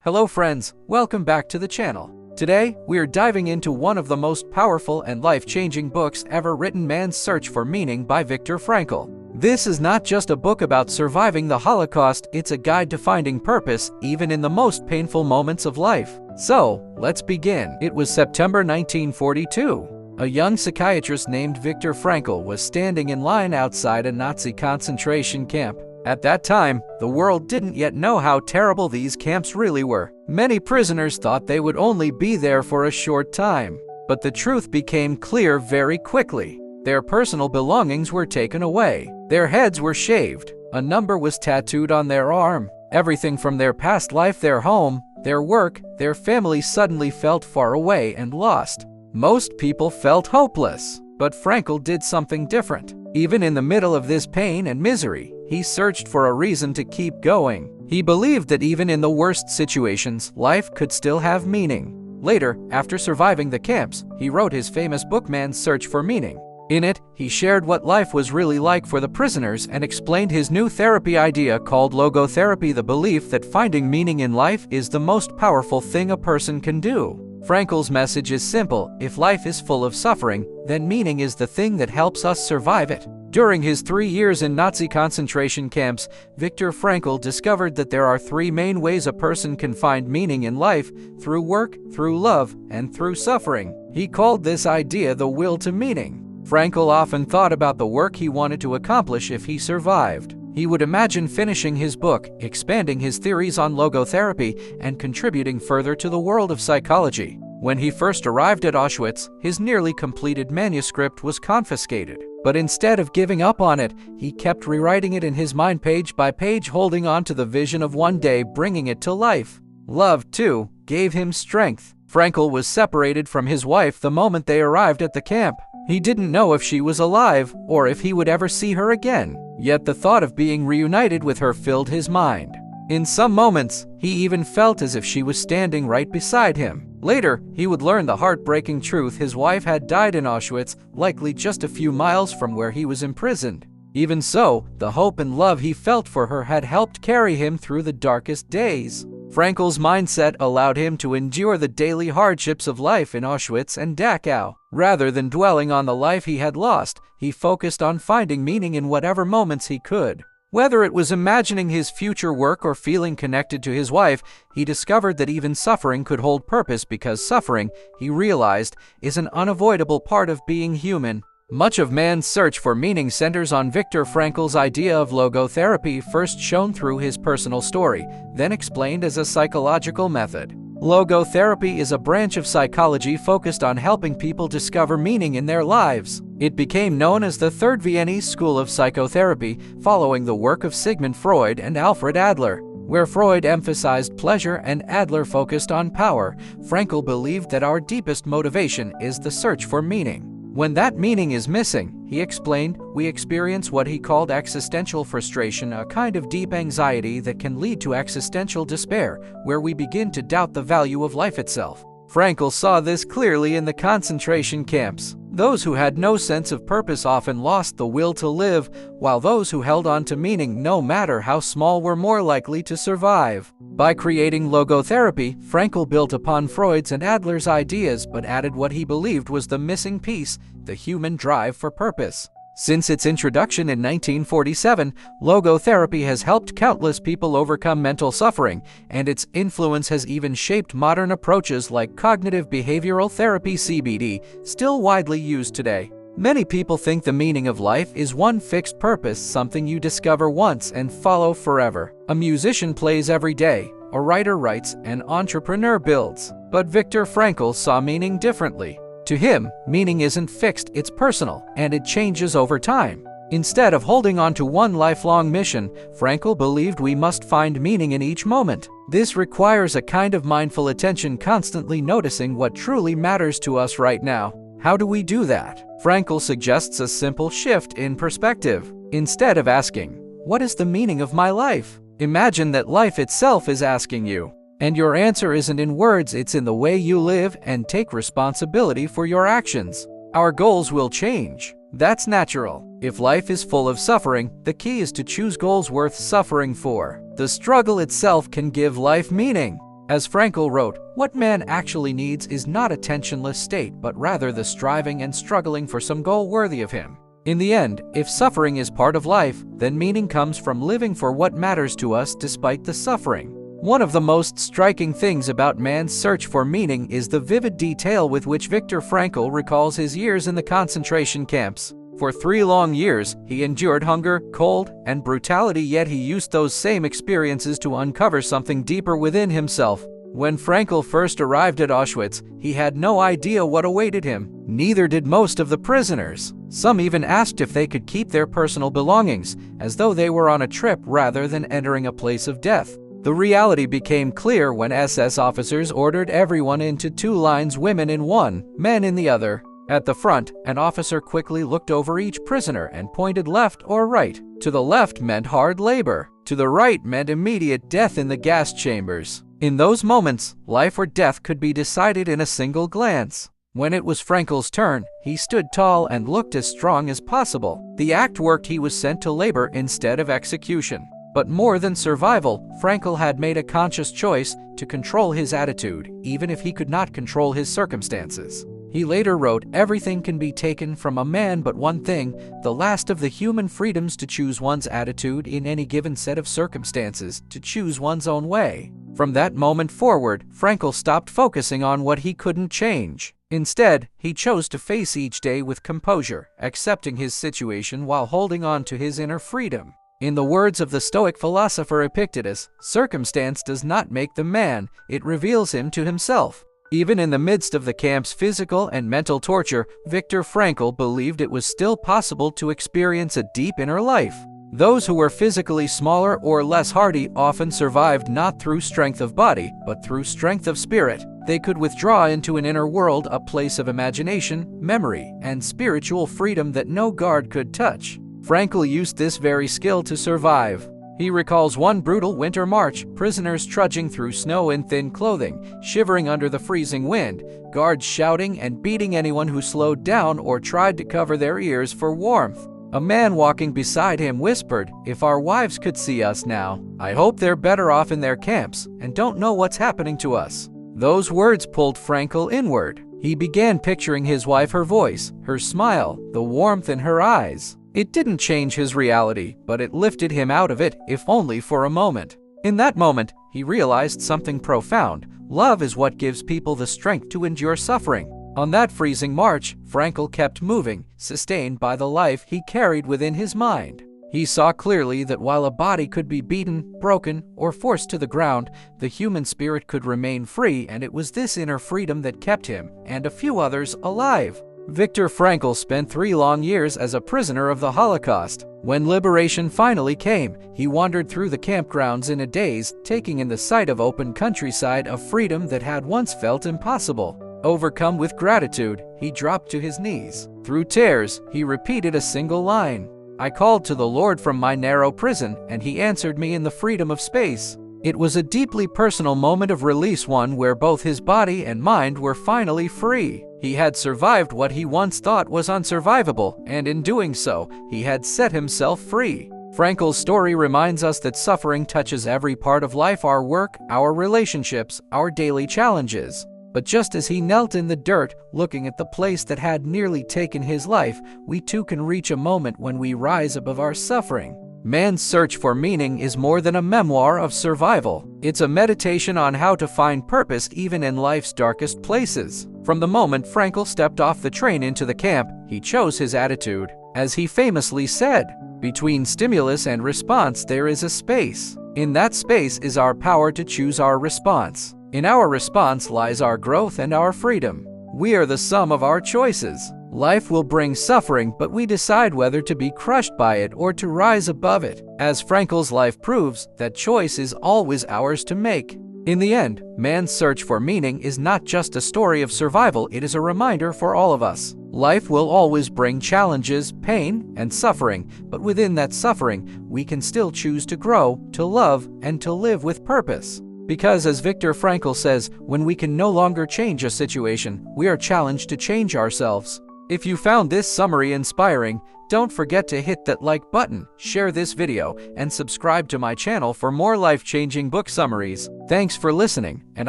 Hello friends, welcome back to the channel. Today, we are diving into one of the most powerful and life-changing books ever written, Man's Search for Meaning by Viktor Frankl. This is not just a book about surviving the Holocaust, it's a guide to finding purpose, even in the most painful moments of life. So, let's begin. It was September 1942. A young psychiatrist named Victor Frankl was standing in line outside a Nazi concentration camp. At that time, the world didn't yet know how terrible these camps really were. Many prisoners thought they would only be there for a short time. But the truth became clear very quickly. Their personal belongings were taken away. Their heads were shaved. A number was tattooed on their arm. Everything from their past life, their home, their work, their family suddenly felt far away and lost. Most people felt hopeless. But Frankl did something different. Even in the middle of this pain and misery, he searched for a reason to keep going. He believed that even in the worst situations, life could still have meaning. Later, after surviving the camps, he wrote his famous book, Man's Search for Meaning. In it, he shared what life was really like for the prisoners and explained his new therapy idea called logotherapy, the belief that finding meaning in life is the most powerful thing a person can do. Frankl's message is simple: if life is full of suffering, then meaning is the thing that helps us survive it. During his 3 years in Nazi concentration camps, Viktor Frankl discovered that there are 3 main ways a person can find meaning in life: through work, through love, and through suffering. He called this idea the will to meaning. Frankl often thought about the work he wanted to accomplish if he survived. He would imagine finishing his book, expanding his theories on logotherapy, and contributing further to the world of psychology. When he first arrived at Auschwitz, his nearly completed manuscript was confiscated. But instead of giving up on it, he kept rewriting it in his mind page by page, holding on to the vision of one day bringing it to life. Love, too, gave him strength. Frankl was separated from his wife the moment they arrived at the camp. He didn't know if she was alive or if he would ever see her again. Yet the thought of being reunited with her filled his mind. In some moments, he even felt as if she was standing right beside him. Later, he would learn the heartbreaking truth: his wife had died in Auschwitz, likely just a few miles from where he was imprisoned. Even so, the hope and love he felt for her had helped carry him through the darkest days. Frankl's mindset allowed him to endure the daily hardships of life in Auschwitz and Dachau. Rather than dwelling on the life he had lost, he focused on finding meaning in whatever moments he could. Whether it was imagining his future work or feeling connected to his wife, he discovered that even suffering could hold purpose, because suffering, he realized, is an unavoidable part of being human. Much of Man's Search for Meaning centers on Viktor Frankl's idea of logotherapy, first shown through his personal story, then explained as a psychological method. Logotherapy is a branch of psychology focused on helping people discover meaning in their lives. It became known as the Third Viennese School of Psychotherapy, following the work of Sigmund Freud and Alfred Adler. Where Freud emphasized pleasure and Adler focused on power, Frankl believed that our deepest motivation is the search for meaning. When that meaning is missing, he explained, we experience what he called existential frustration, a kind of deep anxiety that can lead to existential despair, where we begin to doubt the value of life itself. Frankl saw this clearly in the concentration camps. Those who had no sense of purpose often lost the will to live, while those who held on to meaning, no matter how small, were more likely to survive. By creating logotherapy, Frankl built upon Freud's and Adler's ideas but added what he believed was the missing piece: the human drive for purpose. Since its introduction in 1947, logotherapy has helped countless people overcome mental suffering, and its influence has even shaped modern approaches like cognitive behavioral therapy (CBT), still widely used today. Many people think the meaning of life is one fixed purpose, something you discover once and follow forever. A musician plays every day, a writer writes, an entrepreneur builds. But Viktor Frankl saw meaning differently. To him, meaning isn't fixed, it's personal, and it changes over time. Instead of holding on to one lifelong mission, Frankl believed we must find meaning in each moment. This requires a kind of mindful attention, constantly noticing what truly matters to us right now. How do we do that? Frankl suggests a simple shift in perspective. Instead of asking, "What is the meaning of my life?" imagine that life itself is asking you. And your answer isn't in words, it's in the way you live, and take responsibility for your actions. Our goals will change. That's natural. If life is full of suffering, the key is to choose goals worth suffering for. The struggle itself can give life meaning. As Frankl wrote, what man actually needs is not a tensionless state, but rather the striving and struggling for some goal worthy of him. In the end, if suffering is part of life, then meaning comes from living for what matters to us despite the suffering. One of the most striking things about man's search for meaning is the vivid detail with which Viktor Frankl recalls his years in the concentration camps. For 3 long years, he endured hunger, cold, and brutality, yet he used those same experiences to uncover something deeper within himself. When Frankl first arrived at Auschwitz, he had no idea what awaited him. Neither did most of the prisoners. Some even asked if they could keep their personal belongings, as though they were on a trip rather than entering a place of death. The reality became clear when SS officers ordered everyone into 2 lines, women in one, men in the other. At the front, an officer quickly looked over each prisoner and pointed left or right. To the left meant hard labor. To the right meant immediate death in the gas chambers. In those moments, life or death could be decided in a single glance. When it was Frankl's turn, he stood tall and looked as strong as possible. The act worked. He was sent to labor instead of execution. But more than survival, Frankl had made a conscious choice to control his attitude, even if he could not control his circumstances. He later wrote, "Everything can be taken from a man but one thing, the last of the human freedoms, to choose one's attitude in any given set of circumstances, to choose one's own way." From that moment forward, Frankl stopped focusing on what he couldn't change. Instead, he chose to face each day with composure, accepting his situation while holding on to his inner freedom. In the words of the Stoic philosopher Epictetus, circumstance does not make the man, it reveals him to himself. Even in the midst of the camp's physical and mental torture, Viktor Frankl believed it was still possible to experience a deep inner life. Those who were physically smaller or less hardy often survived not through strength of body, but through strength of spirit. They could withdraw into an inner world, a place of imagination, memory, and spiritual freedom that no guard could touch. Frankl used this very skill to survive. He recalls one brutal winter march, prisoners trudging through snow in thin clothing, shivering under the freezing wind, guards shouting and beating anyone who slowed down or tried to cover their ears for warmth. A man walking beside him whispered, "If our wives could see us now, I hope they're better off in their camps and don't know what's happening to us." Those words pulled Frankl inward. He began picturing his wife, her voice, her smile, the warmth in her eyes. It didn't change his reality, but it lifted him out of it, if only for a moment. In that moment, he realized something profound. Love is what gives people the strength to endure suffering. On that freezing march, Frankl kept moving, sustained by the life he carried within his mind. He saw clearly that while a body could be beaten, broken, or forced to the ground, the human spirit could remain free, and it was this inner freedom that kept him, and a few others, alive. Viktor Frankl spent 3 long years as a prisoner of the Holocaust. When liberation finally came, he wandered through the campgrounds in a daze, taking in the sight of open countryside, a freedom that had once felt impossible. Overcome with gratitude, he dropped to his knees. Through tears, he repeated a single line, "I called to the Lord from my narrow prison, and he answered me in the freedom of space." It was a deeply personal moment of release, one where both his body and mind were finally free. He had survived what he once thought was unsurvivable, and in doing so, he had set himself free. Frankl's story reminds us that suffering touches every part of life, our work, our relationships, our daily challenges. But just as he knelt in the dirt, looking at the place that had nearly taken his life, we too can reach a moment when we rise above our suffering. Man's search for meaning is more than a memoir of survival. It's a meditation on how to find purpose even in life's darkest places. From the moment Frankl stepped off the train into the camp, he chose his attitude. As he famously said, "Between stimulus and response there is a space. In that space is our power to choose our response. In our response lies our growth and our freedom. We are the sum of our choices. Life will bring suffering, but we decide whether to be crushed by it or to rise above it." As Frankl's life proves, that choice is always ours to make. In the end, man's search for meaning is not just a story of survival, it is a reminder for all of us. Life will always bring challenges, pain, and suffering, but within that suffering, we can still choose to grow, to love, and to live with purpose. Because as Viktor Frankl says, when we can no longer change a situation, we are challenged to change ourselves. If you found this summary inspiring, Don't forget to hit that like button, share this video, and subscribe to my channel for more life-changing book summaries. Thanks for listening, and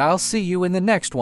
I'll see you in the next one.